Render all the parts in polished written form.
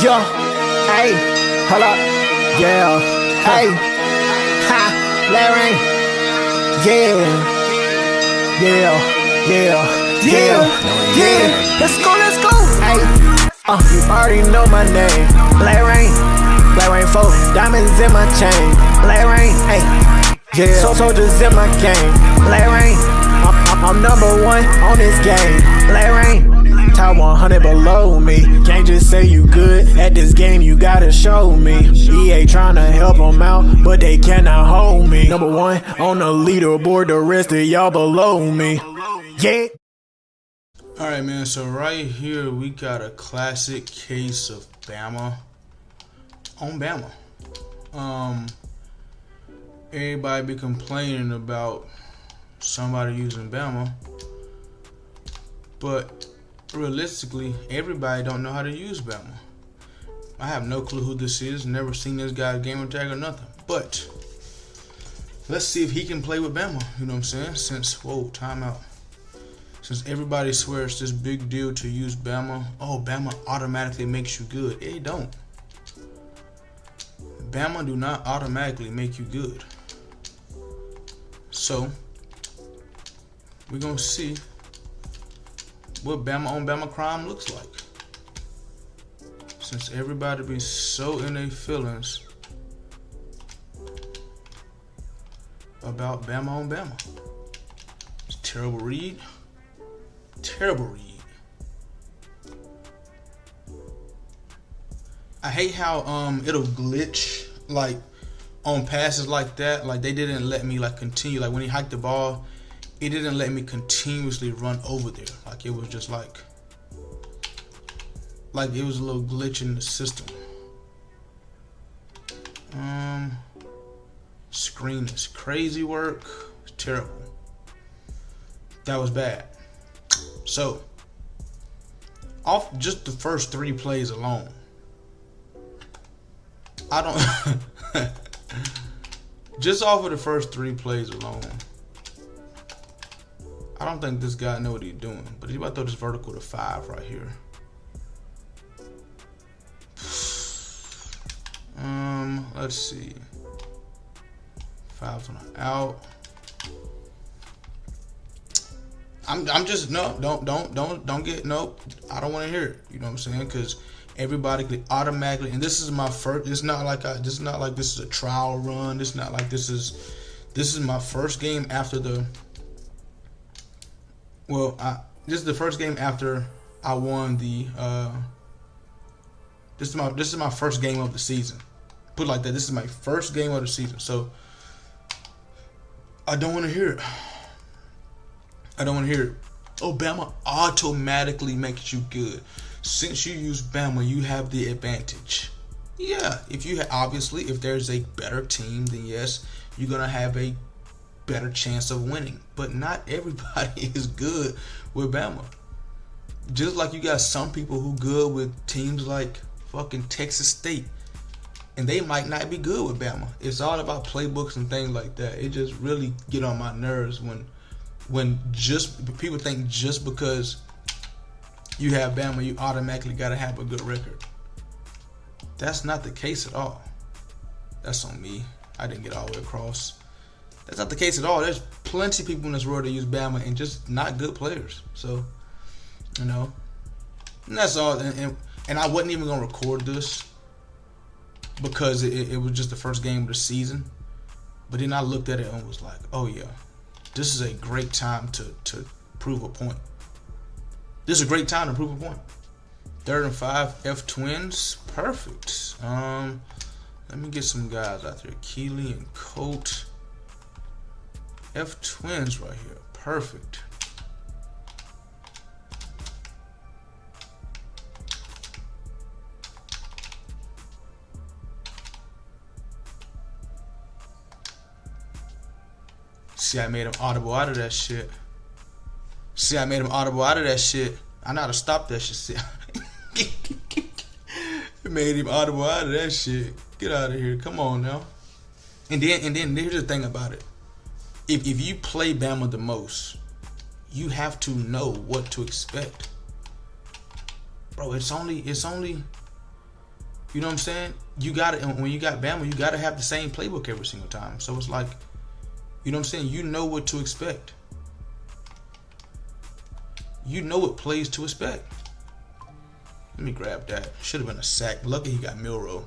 Yo, hey, hold up, yeah, hey, ha, Larry, yeah, let's go, hey, you already know my name, Larry 4, diamonds in my chain, Larry, hey, yeah, soldiers in my game, Larry, I'm number one on this game, Larry. Top 100 below me. Can't just say you good at this game, you gotta show me. EA tryna help them out, but they cannot hold me. Number one on the leaderboard, the rest of y'all below me. Yeah. Alright, man, so right here we got a classic case of Bama on Bama. Everybody be complaining about somebody using Bama, but realistically, everybody don't know how to use Bama. I have no clue who this is, never seen this guy's gamer tag or nothing. But let's see if he can play with Bama, you know what I'm saying? Since, timeout. Since everybody swears this big deal to use Bama, Bama automatically makes you good. It don't. Bama do not automatically make you good. So, we're gonna see what Bama on Bama crime looks like. Since everybody be so in their feelings about Bama on Bama. It's a terrible read. Terrible read. I hate how it'll glitch like on passes like that. Like they didn't let me like continue. Like when he hiked the ball, it didn't let me continuously run over there. Like it was just like it was a little glitch in the system. Screen is crazy work. It's terrible. That was bad. So, off just the first 3 plays alone, I don't just off of the first 3 plays alone, I don't think this guy know what he's doing, but he's about to throw this vertical to 5 right here. Let's see. 5's on an out. I'm just don't get nope. I don't want to hear it. You know what I'm saying? Because everybody could automatically, and this is my first. It's not like this is a trial run. It's not like this is my first game after the. Well, this is the first game after I won the. This is my first game of the season. Put it like that. This is my first game of the season. So I don't want to hear it. I don't want to hear it. Oh, Bama automatically makes you good. Since you use Bama, you have the advantage. Yeah, if there's a better team, then yes, you're gonna have a better chance of winning. But not everybody is good with Bama. Just like you got some people who good with teams like fucking Texas State, and they might not be good with Bama. It's all about playbooks and things like that. It just really get on my nerves when just people think just because you have Bama, you automatically gotta have a good record. That's not the case at all. That's on me. I didn't get all the way across. That's not the case at all. There's plenty of people in this world that use Bama and just not good players. So, you know, and that's all. And I wasn't even gonna record this because it was just the first game of the season. But then I looked at it and was like, oh yeah, this is a great time to prove a point. This is a great time to prove a point. 3rd and 5, F twins, perfect. Let me get some guys out there. Keely and Colt. F twins right here, perfect. See, I made him audible out of that shit. I know how to stop that shit. See, made him audible out of that shit. Get out of here. Come on now. And then here's the thing about it. If you play Bama the most, you have to know what to expect. Bro, it's only You know what I'm saying? You got it. When you got Bama, you got to have the same playbook every single time. So it's like, you know what I'm saying? You know what to expect. You know what plays to expect. Let me grab that. Should have been a sack. Lucky he got Milrow.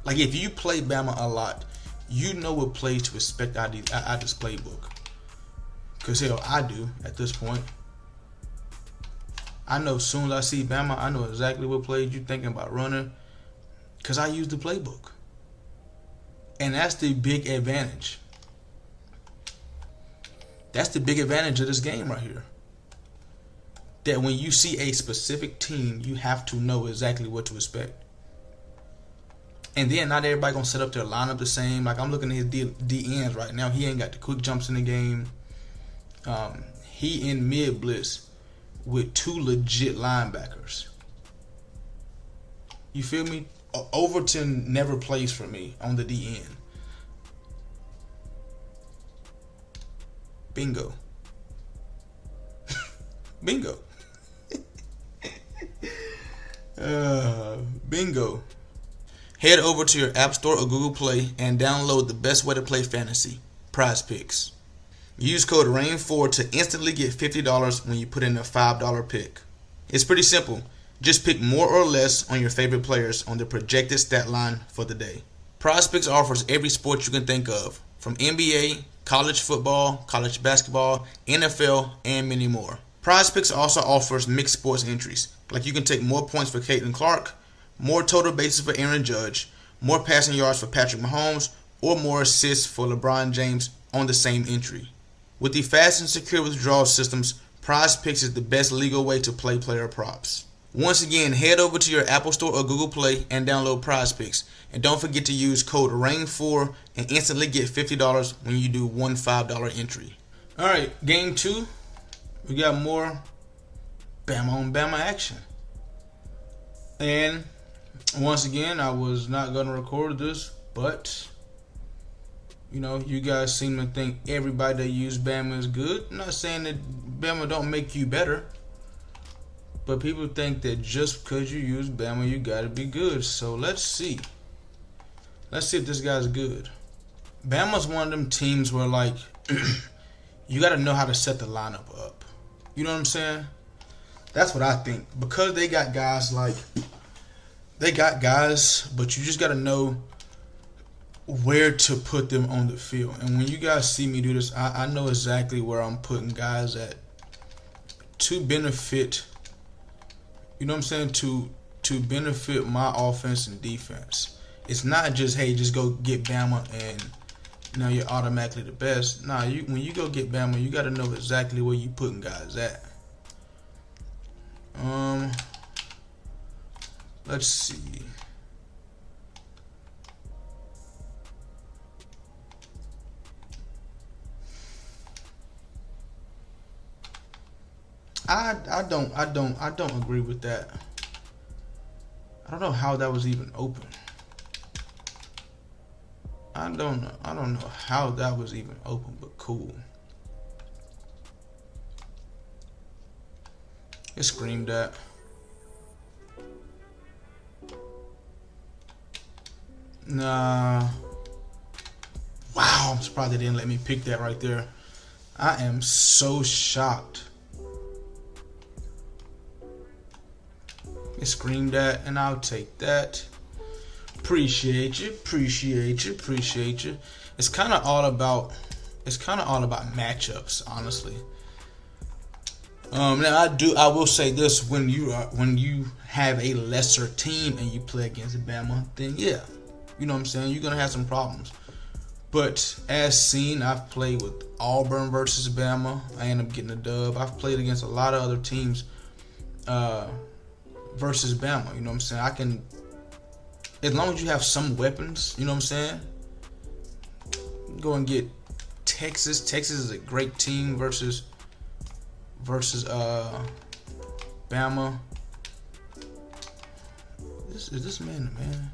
Like, if you play Bama a lot, you know what plays to expect out this playbook. Because, hell, I do at this point. I know as soon as I see Bama, I know exactly what plays you're thinking about running. Because I use the playbook. And that's the big advantage. That's the big advantage of this game right here. That when you see a specific team, you have to know exactly what to expect. And then not everybody gonna set up their lineup the same. Like, I'm looking at his DNs right now. He ain't got the quick jumps in the game. He in mid blitz with 2 legit linebackers. You feel me? Overton never plays for me on the DN. Bingo. Bingo. Bingo. Head over to your App Store or Google Play and download the best way to play fantasy, PrizePicks. Use code RAIN4 to instantly get $50 when you put in a $5 pick. It's pretty simple. Just pick more or less on your favorite players on the projected stat line for the day. PrizePicks offers every sport you can think of, from NBA, college football, college basketball, NFL, and many more. PrizePicks also offers mixed sports entries, like you can take more points for Caitlin Clark, more total bases for Aaron Judge, more passing yards for Patrick Mahomes, or more assists for LeBron James on the same entry. With the fast and secure withdrawal systems, PrizePicks is the best legal way to play player props. Once again, head over to your Apple Store or Google Play and download PrizePicks. And don't forget to use code RAIN4 and instantly get $50 when you do one $5 entry. Alright, game 2. We got more Bama on Bama action. And once again, I was not going to record this, but you know, you guys seem to think everybody that use Bama is good. I'm not saying that Bama don't make you better, but people think that just because you use Bama, you got to be good. So let's see. Let's see if this guy's good. Bama's one of them teams where, like, you got to know how to set the lineup up. You know what I'm saying? That's what I think. Because they got guys like, they got guys, but you just got to know where to put them on the field. And when you guys see me do this, I know exactly where I'm putting guys at to benefit, you know what I'm saying, to benefit my offense and defense. It's not just, hey, just go get Bama and now you're automatically the best. Nah, when you go get Bama, you got to know exactly where you putting guys at. Let's see. I don't agree with that. I don't know how that was even open. I don't know how that was even open, but cool. It screamed that. Nah. Wow, I'm surprised they didn't let me pick that right there. I am so shocked. It screamed that, and I'll take that. Appreciate you. It's kind of all about matchups, honestly. Now I will say this: when you have a lesser team and you play against Bama, then yeah, you know what I'm saying, you're gonna have some problems. But as seen, I've played with Auburn versus Bama. I end up getting a dub. I've played against a lot of other teams versus Bama. You know what I'm saying? I can, as long as you have some weapons, you know what I'm saying, go and get Texas. Texas is a great team versus Bama. Is this man the man?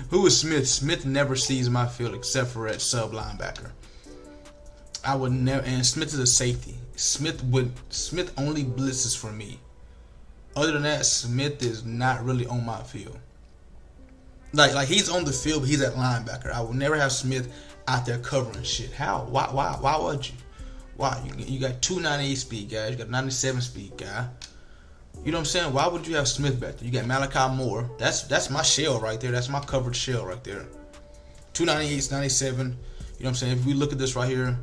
Who is Smith? Smith never sees my field except for at sub linebacker. I would never. And Smith is a safety. Smith only blitzes for me. Other than that, Smith is not really on my field. Like he's on the field, but he's at linebacker. I would never have Smith out there covering shit. How? Why would you? Why? You got 298 speed guys. You got 97 speed guy. You know what I'm saying? Why would you have Smith back there? You got Malachi Moore. That's my shell right there. That's my coverage shell right there. 298, 97. You know what I'm saying? If we look at this right here,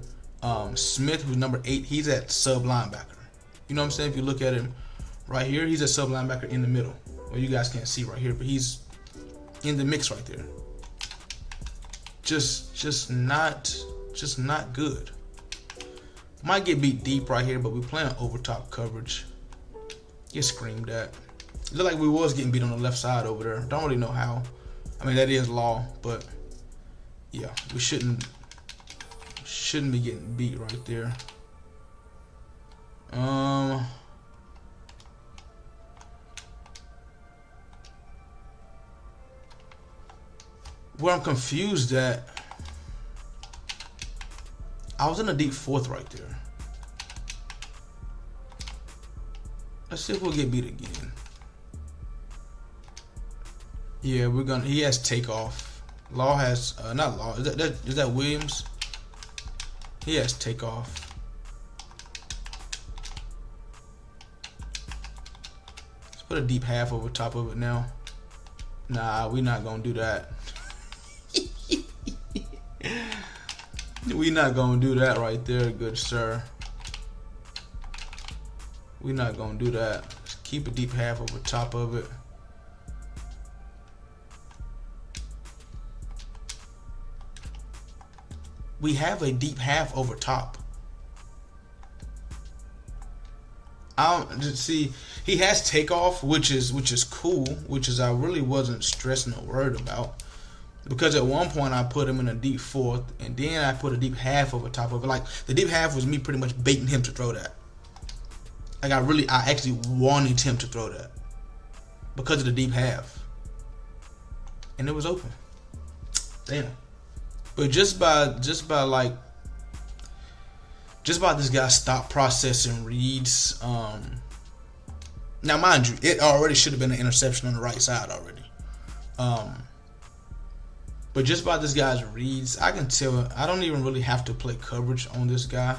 Smith, who's number 8, he's at sub linebacker. You know what I'm saying? If you look at him right here, he's at sub linebacker in the middle. Well, you guys can't see right here, but he's in the mix right there. Just not good. Might get beat deep right here, but we're playing over top coverage. Get screamed at. It looked like we was getting beat on the left side over there. Don't really know how. I mean, that is law, but yeah, we shouldn't be getting beat right there. Where I'm confused at, I was in a deep 4th right there. Let's see if we'll get beat again. Yeah, we're gonna. He has takeoff. Law has not Law. Is that Williams? He has takeoff. Let's put a deep half over top of it now. Nah, we're not gonna do that. We're not gonna do that right there, good sir. We're not gonna do that. Let's keep a deep half over top of it. We have a deep half over top. I don't just see. He has takeoff, which is cool. Which is I really wasn't stressing or worried about. Because at one point I put him in a deep 4th, and then I put a deep half over top of it. Like the deep half was me pretty much baiting him to throw that. Like I actually wanted him to throw that because of the deep half, and it was open. Damn. But just by this guy stop processing reads. Now mind you, it already should have been an interception on the right side already. But just by this guy's reads, I can tell. I don't even really have to play coverage on this guy.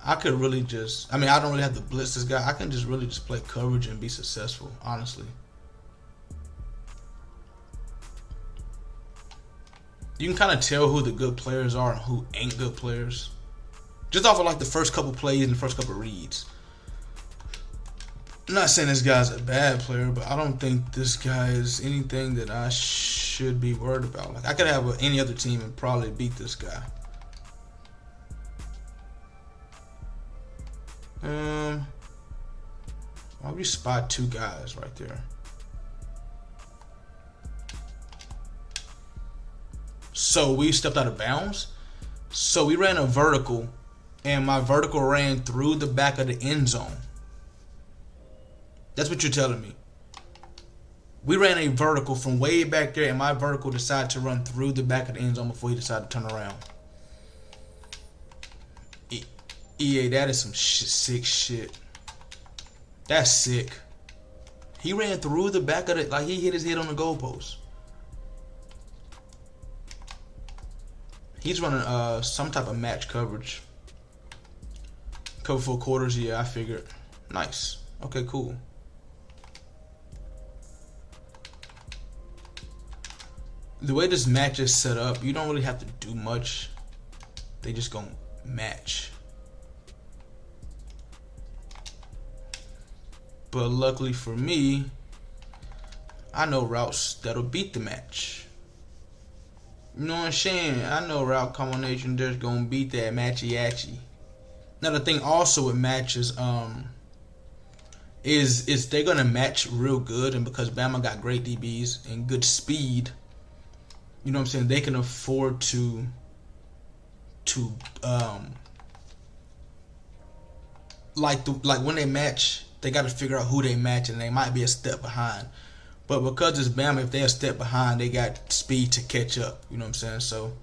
I could really just. I mean, I don't really have to blitz this guy. I can just really just play coverage and be successful. Honestly. You can kind of tell who the good players are and who ain't good players. Just off of like the first couple plays and the first couple reads. I'm not saying this guy's a bad player, but I don't think this guy is anything that I should be worried about. Like I could have any other team and probably beat this guy. Why would you spot 2 guys right there? So we stepped out of bounds. So we ran a vertical, and my vertical ran through the back of the end zone. That's what you're telling me. We ran a vertical from way back there, and my vertical decided to run through the back of the end zone before he decided to turn around. EA, that is some sick shit. That's sick. He ran through the back of it like he hit his head on the goalpost. He's running some type of match coverage. Cover 4 quarters, yeah, I figured. Nice. Okay, cool. The way this match is set up, you don't really have to do much. They just gonna match. But luckily for me, I know routes that'll beat the match. You know what I'm saying? I know route combination that's gonna beat that matchy-atchy. Now the thing also with matches, is they're gonna match real good, and because Bama got great DBs and good speed, you know what I'm saying, they can afford to like when they match, they got to figure out who they match, and they might be a step behind. But because it's Bama, if they're a step behind, they got speed to catch up. You know what I'm saying? So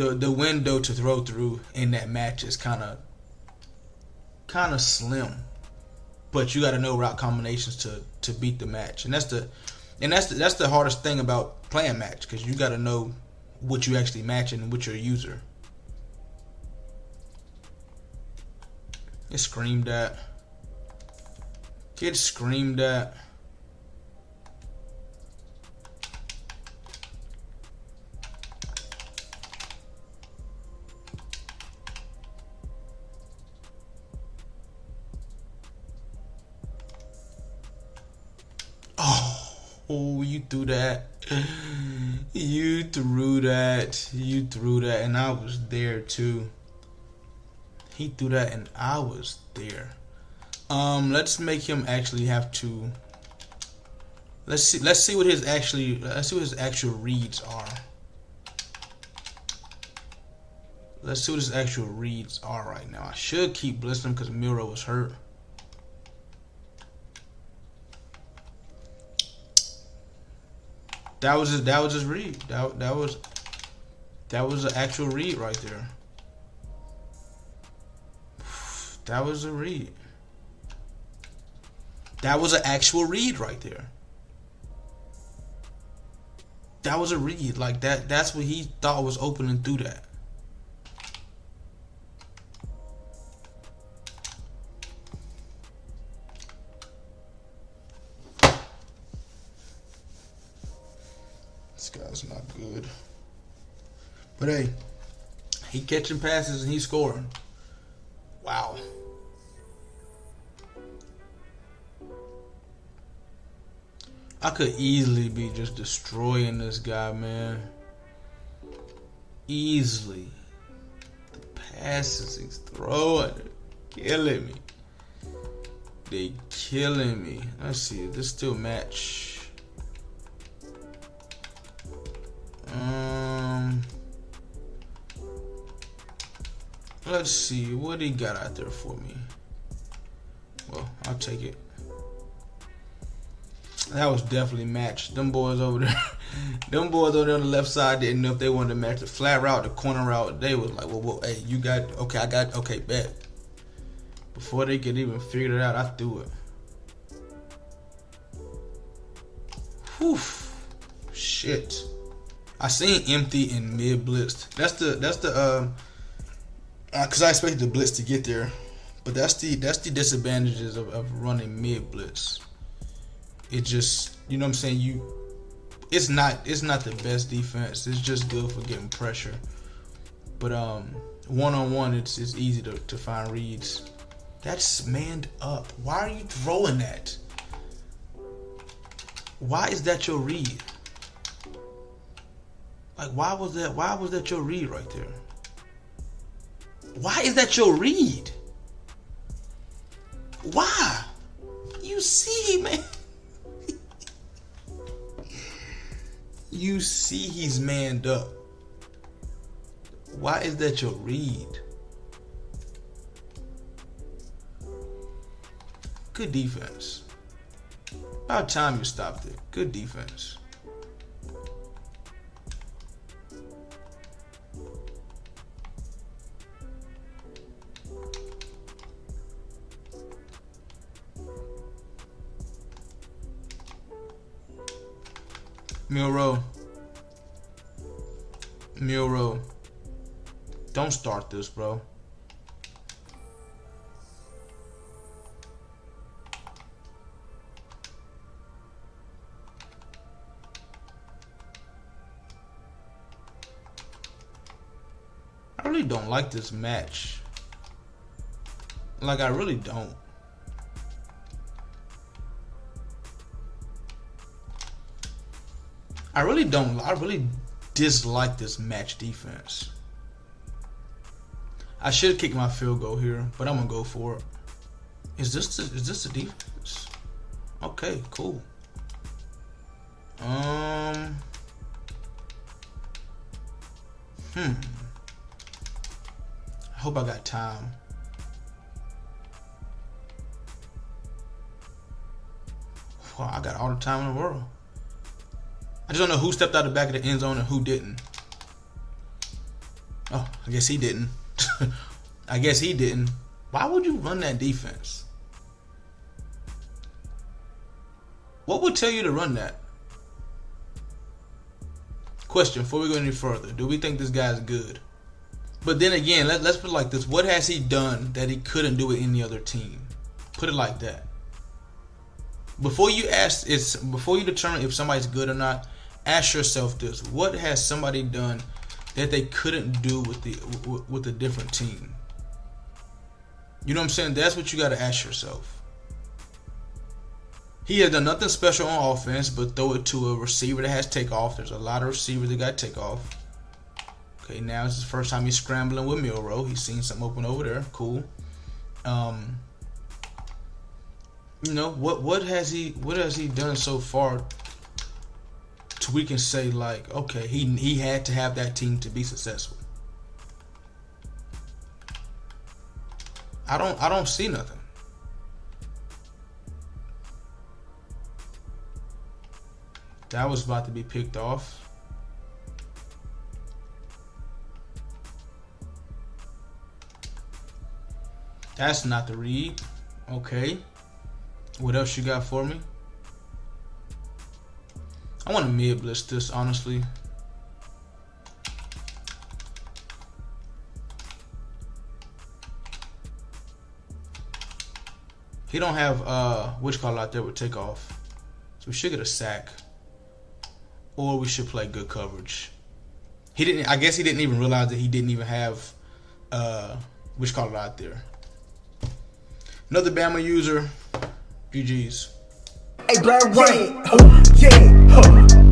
the window to throw through in that match is kind of slim. But you got to know route combinations to beat the match, and that's the hardest thing about playing match, because you got to know what you actually matching and with your user. Get screamed at. Get screamed at. Oh, you threw that. You threw that. You threw that, and I was there too. He threw that, and I was there. Let's make him actually have to. Let's see what his actual reads are. Let's see what his actual reads are right now. I should keep blitzing because Miro was hurt. That was his read. That was an actual read right there. That was a read. That was an actual read right there. That was a read. Like that's what he thought was opening through that. This guy's not good. But hey, he catching passes and he's scoring. Wow. I could easily be just destroying this guy, man. Easily. The passes he's throwing are killing me. They killing me. Let's see if this still match. Let's see what he got out there for me. Well, I'll take it. That was definitely matched. Them boys over there, them boys over there on the left side didn't know if they wanted to match the flat route, the corner route. They was like, well, hey, you got, okay, I got, okay, bet. Before they could even figure it out, I threw it. Whew, shit. I seen empty and mid blitzed. That's the because I expected the blitz to get there, but that's the disadvantages of running mid blitz. It just, you know what I'm saying, it's not the best defense. It's just good for getting pressure. But one-on-one, it's easy to find reads. That's manned up. Why are you throwing that? Why is that your read? Like, why was that your read right there? Why is that your read? Why? You see, man. You see he's manned up. Why is that your read? Good defense. About time you stopped it. Good defense. Miro, don't start this, bro. I really don't like this match. Like, I really don't. I really dislike this match defense. I should kick my field goal here, but I'm gonna go for it. Is this the defense? Okay, cool. I hope I got time. Wow, I got all the time in the world. I just don't know who stepped out the back of the end zone and who didn't. I guess he didn't. I guess he didn't. Why would you run that defense? What would tell you to run that? Question, before we go any further, do we think this guy's good? But then again, let's put it like this. What has he done that he couldn't do with any other team? Put it like that. Before you determine if somebody's good or not, ask yourself this. What has somebody done that they couldn't do with a different team? You know what I'm saying? That's what you got to ask yourself. He has done nothing special on offense but throw it to a receiver that has takeoff. There's a lot of receivers that got takeoff. Okay, now it's his first time he's scrambling with MARLO. He's seen something open over there. Cool. You know, what has he done so far to we can say like, okay, he had to have that team to be successful? I don't see nothing. That was about to be picked off. That's not the read. Okay. What else you got for me? I want to mid blitz this, honestly. He don't have which call out there with takeoff. So we should get a sack. Or we should play good coverage. He didn't. I guess he didn't even realize that he didn't even have which call it out there. Another Bama user. GG's. Hey, Black Rain. Yeah.